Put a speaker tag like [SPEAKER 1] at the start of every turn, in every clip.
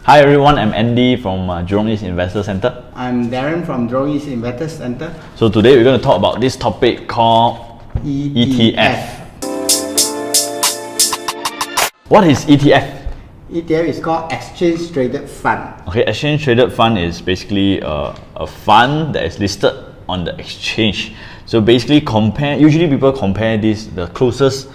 [SPEAKER 1] Hi everyone, I'm Andy from Jurong East Investor Centre.
[SPEAKER 2] I'm Darren from Jurong East Investor Centre.
[SPEAKER 1] So today we're going to talk about this topic called ETF. What is ETF?
[SPEAKER 2] ETF is called Exchange Traded Fund.
[SPEAKER 1] Okay, Exchange Traded Fund is basically a fund that is listed on the exchange. So basically usually people compare this, the closest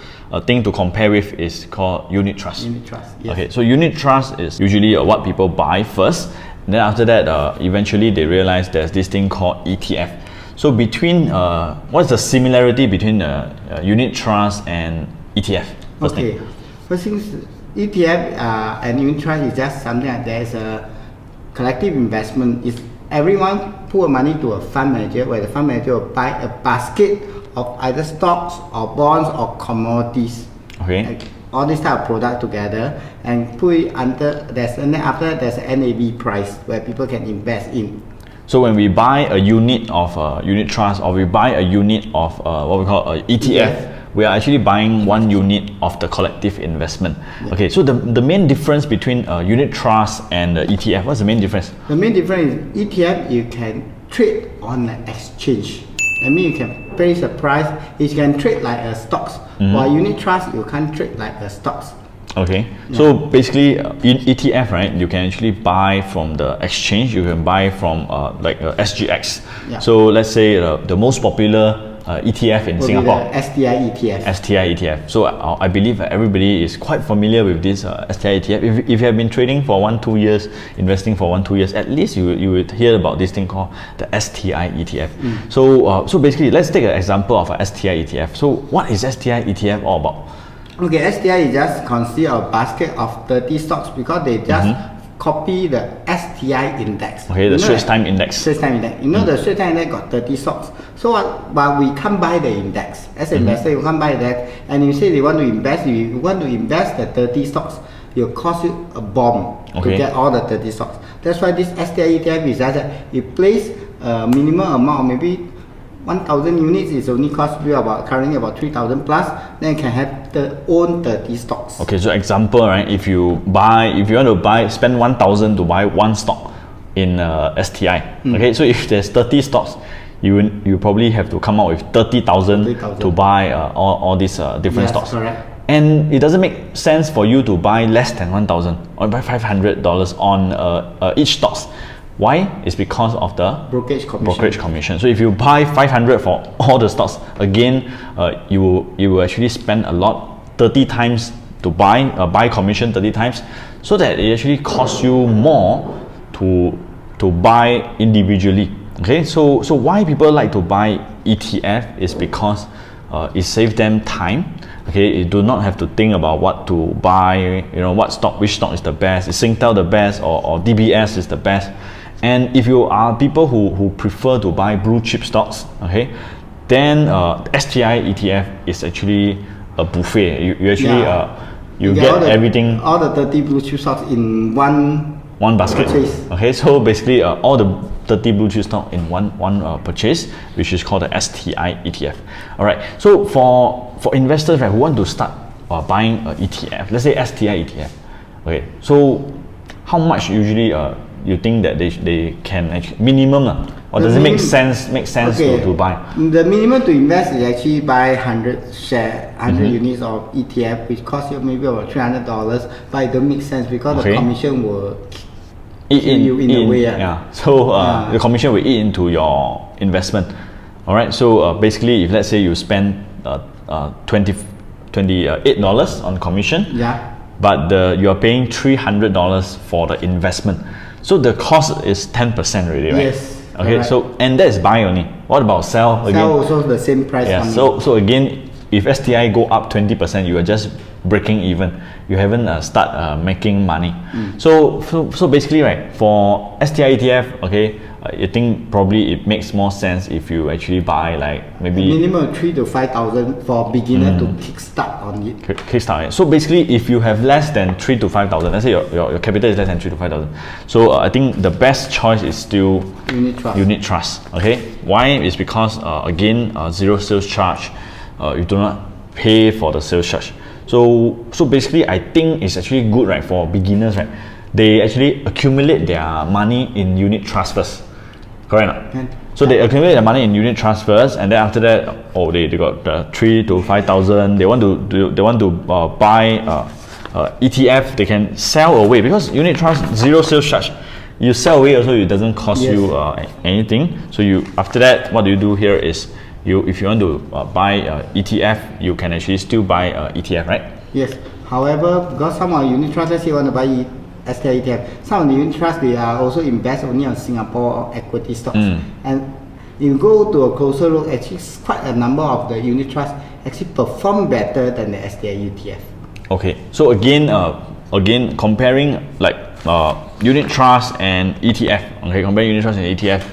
[SPEAKER 1] thing to compare with is called unit trust.
[SPEAKER 2] Unit trust, yes.
[SPEAKER 1] Okay, so unit trust is usually what people buy first, and then after that, eventually they realize there's this thing called ETF. So between, what's the similarity between unit trust and ETF? First thing.
[SPEAKER 2] First thing, ETF and unit trust is just something like there's a collective investment. It's everyone put money to a fund manager, where the fund manager will buy a basket of either stocks or bonds or commodities.
[SPEAKER 1] Okay.
[SPEAKER 2] Like all this type of product together and put it under and then after that there's an NAV price where people can invest in.
[SPEAKER 1] So when we buy a unit of unit trust, or we buy a unit of what we call a ETF, we are actually buying one unit of the collective investment. Yeah. Okay, so the main difference between unit trust and ETF, what's the main difference?
[SPEAKER 2] The main difference is ETF you can trade on the exchange. I mean, you can place a price, you can trade like a stocks. While unit trust, you can't trade like a stocks.
[SPEAKER 1] Okay, so basically in ETF, right, you can actually buy from the exchange, you can buy from like SGX. Yeah. So let's say the most popular ETF in Singapore.
[SPEAKER 2] The STI ETF.
[SPEAKER 1] STI ETF. So I believe everybody is quite familiar with this STI ETF. If you have been trading for 1-2 years, investing for 1-2 years, at least you would hear about this thing called the STI ETF. So basically, let's take an example of a STI ETF. So what is STI ETF all about?
[SPEAKER 2] Okay, STI is just consists of a basket of 30 stocks because they just copy the STI index.
[SPEAKER 1] Okay, the Straits Time Index.
[SPEAKER 2] Straits Time Index. You know the Straits Time Index got 30 stocks. So but we can't buy the index. As an investor, you can't buy that. And you say you want to invest, if you want to invest the 30 stocks, it will cost you a bomb to get all the 30 stocks. That's why this STI ETF is that it plays a minimum amount, maybe 1,000 units is only cost you currently about 3,000 plus. Then you can have own 30 stocks.
[SPEAKER 1] Okay, so example, right? If you want to spend 1,000 to buy one stock in STI. Okay, so if there's 30 stocks, you probably have to come out with 30,000 to buy all these different stocks.
[SPEAKER 2] Correct.
[SPEAKER 1] And it doesn't make sense for you to buy less than 1,000 or buy $500 on each stocks. Why? It's because of the brokerage commission. So if you buy 500 for all the stocks, again, you will actually spend a lot, 30 times to buy commission 30 times, so that it actually costs you more to buy individually. Okay, so why people like to buy ETF is because it saves them time. Okay, you do not have to think about what to buy, which stock is the best, is Singtel the best or DBS is the best. And if you are people who prefer to buy blue chip stocks, okay, then STI ETF is actually a buffet. You actually you get everything.
[SPEAKER 2] All the 30 blue chip stocks in one
[SPEAKER 1] basket.
[SPEAKER 2] Purchase.
[SPEAKER 1] Okay, so basically all the 30 blue chip stock in one purchase, which is called the STI ETF. All right. So for investors, right, who want to start buying an ETF, let's say STI ETF. Okay. So how much usually you think that they can actually minimum, or does it make sense to buy?
[SPEAKER 2] The minimum to invest is actually buy 100 units of ETF, which costs you maybe about $300, but it don't make sense because the commission will kill you in a way.
[SPEAKER 1] So the commission will eat into your investment. All right. So basically, if let's say you spend $28 on commission, but you are paying $300 for the investment. So the cost is 10% already, right?
[SPEAKER 2] Yes.
[SPEAKER 1] Okay,
[SPEAKER 2] right.
[SPEAKER 1] So and that is buy only. What about sell again?
[SPEAKER 2] Sell also the same price.
[SPEAKER 1] Yeah. So again, if STI go up 20%, you are just breaking even. You haven't start making money. So basically, right, for STI ETF, okay, I think probably it makes more sense if you actually buy like maybe
[SPEAKER 2] minimum 3,000 to 5,000 for beginner to kickstart on it.
[SPEAKER 1] Kickstart. So basically, if you have less than 3,000 to 5,000, let's say your capital is less than 3,000 to 5,000. So I think the best choice is still unit trust. Okay, why? Is because again, zero sales charge. You do not pay for the sales charge. So basically, I think it's actually good, right, for beginners, right. they actually accumulate their money in unit trust first. Correct?
[SPEAKER 2] And
[SPEAKER 1] So they accumulate their money in unit trust first, and then after that, oh, they got 3 to 5,000. They want to buy ETF. They can sell away because unit trust zero sales charge. You sell away also, it doesn't cost you anything. So you after that, what you do here is if you want to buy ETF, you can actually still buy ETF, right?
[SPEAKER 2] Yes. However, because some of unit trusts, let's say you want to buy STI ETF, some of the unit trusts, they are also invest only on Singapore equity stocks. And you go to a closer look, actually quite a number of the unit trusts actually perform better than the STI ETF.
[SPEAKER 1] Okay, so again comparing like unit trust and ETF. Okay, comparing unit trust and ETF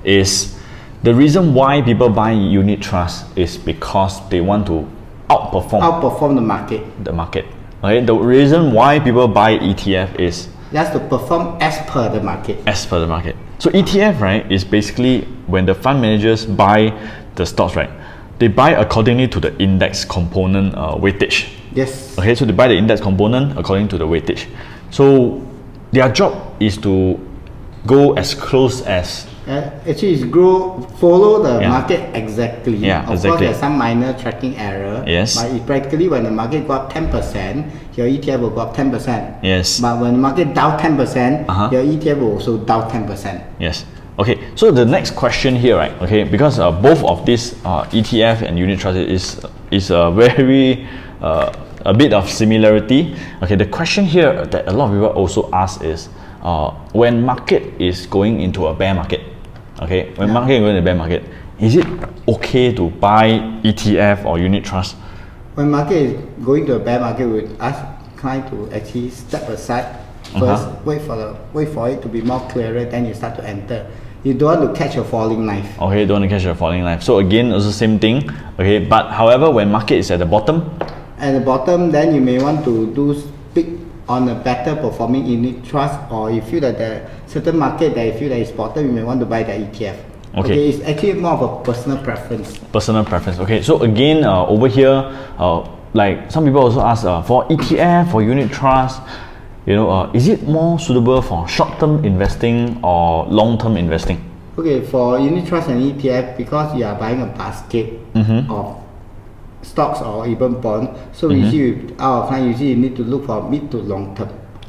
[SPEAKER 1] is the reason why people buy unit trust is because they want to outperform
[SPEAKER 2] the market.
[SPEAKER 1] The market. Okay, the reason why people buy ETF is
[SPEAKER 2] just to perform as per the market.
[SPEAKER 1] As per the market. So ETF, right, is basically when the fund managers buy the stocks, right, they buy accordingly to the index component weightage.
[SPEAKER 2] Yes.
[SPEAKER 1] Okay, so they buy the index component according to the weightage. So their job is to go as close as
[SPEAKER 2] actually it's follow the market exactly.
[SPEAKER 1] Yeah,
[SPEAKER 2] of course there's some minor tracking error.
[SPEAKER 1] Yes.
[SPEAKER 2] But it practically when the market go up 10%, your ETF will go up 10%.
[SPEAKER 1] Yes.
[SPEAKER 2] But when the market down 10%, your ETF will also down 10%.
[SPEAKER 1] Yes. Okay, so the next question here, right? Okay, because both of these ETF and unit trust is a very a bit of similarity. Okay, the question here that a lot of people also ask is when market is going into a bear market, okay, when market is going into a bear market, is it okay to buy ETF or unit trust?
[SPEAKER 2] When market is going to a bear market, we ask client to actually step aside first, wait for it to be more clearer, then you start to enter. You don't want to catch a falling knife.
[SPEAKER 1] Okay, don't want to catch a falling knife. So again, also same thing. Okay, but however, when market is at the bottom,
[SPEAKER 2] then you may want to pick on a better performing unit trust, or you feel that the certain market that you feel that is bottom, you may want to buy the ETF. Okay, it's actually more of a personal preference.
[SPEAKER 1] Personal preference. Okay, so again, over here, like some people also ask for ETF, for unit trust, you know, is it more suitable for short-term investing or long-term investing?
[SPEAKER 2] Okay, for unit trust and ETF, because you are buying a basket of stocks or even bonds, so usually our client usually need to look for mid to long term.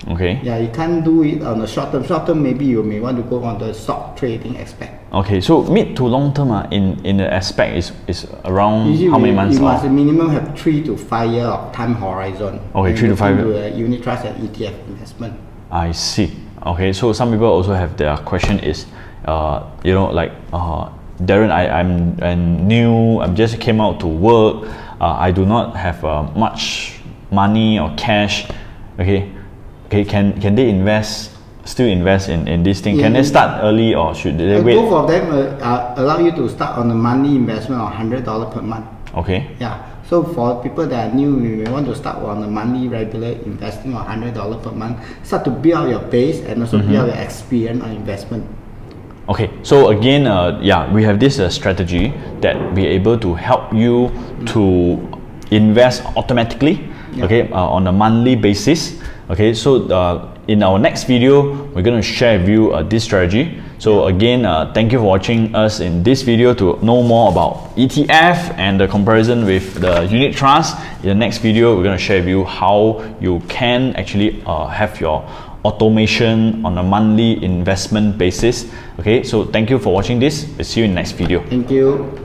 [SPEAKER 1] Okay.
[SPEAKER 2] Yeah, you can't do it on the short term. Short term, maybe you may want to go on the stock trading aspect.
[SPEAKER 1] Okay, so mid to long term in the aspect is around
[SPEAKER 2] usually
[SPEAKER 1] how many months?
[SPEAKER 2] You must minimum have 3 to 5 year of time horizon.
[SPEAKER 1] Okay, 3 to 5 years.
[SPEAKER 2] Unit trust and ETF investment.
[SPEAKER 1] I see. Okay, so some people also have their question is, you know, like Darren, I'm new. I just came out to work. I do not have much money or cash. Okay, can they still invest in this thing? Can they start early or should they wait?
[SPEAKER 2] Both of them allow you to start on a monthly investment of $100 per month.
[SPEAKER 1] Okay.
[SPEAKER 2] Yeah. So for people that are new, you may want to start on a monthly regular investing of $100 per month. Start to build out your base and also build out your experience on investment.
[SPEAKER 1] Okay, so again, we have this strategy that we're able to help you to invest automatically, okay, on a monthly basis. Okay, so in our next video, we're going to share with you this strategy. So again, thank you for watching us in this video to know more about ETF and the comparison with the unit trust. In the next video, we're going to share with you how you can actually have your automation on a monthly investment basis. Okay, so thank you for watching this. We'll see you in the next video.
[SPEAKER 2] Thank you.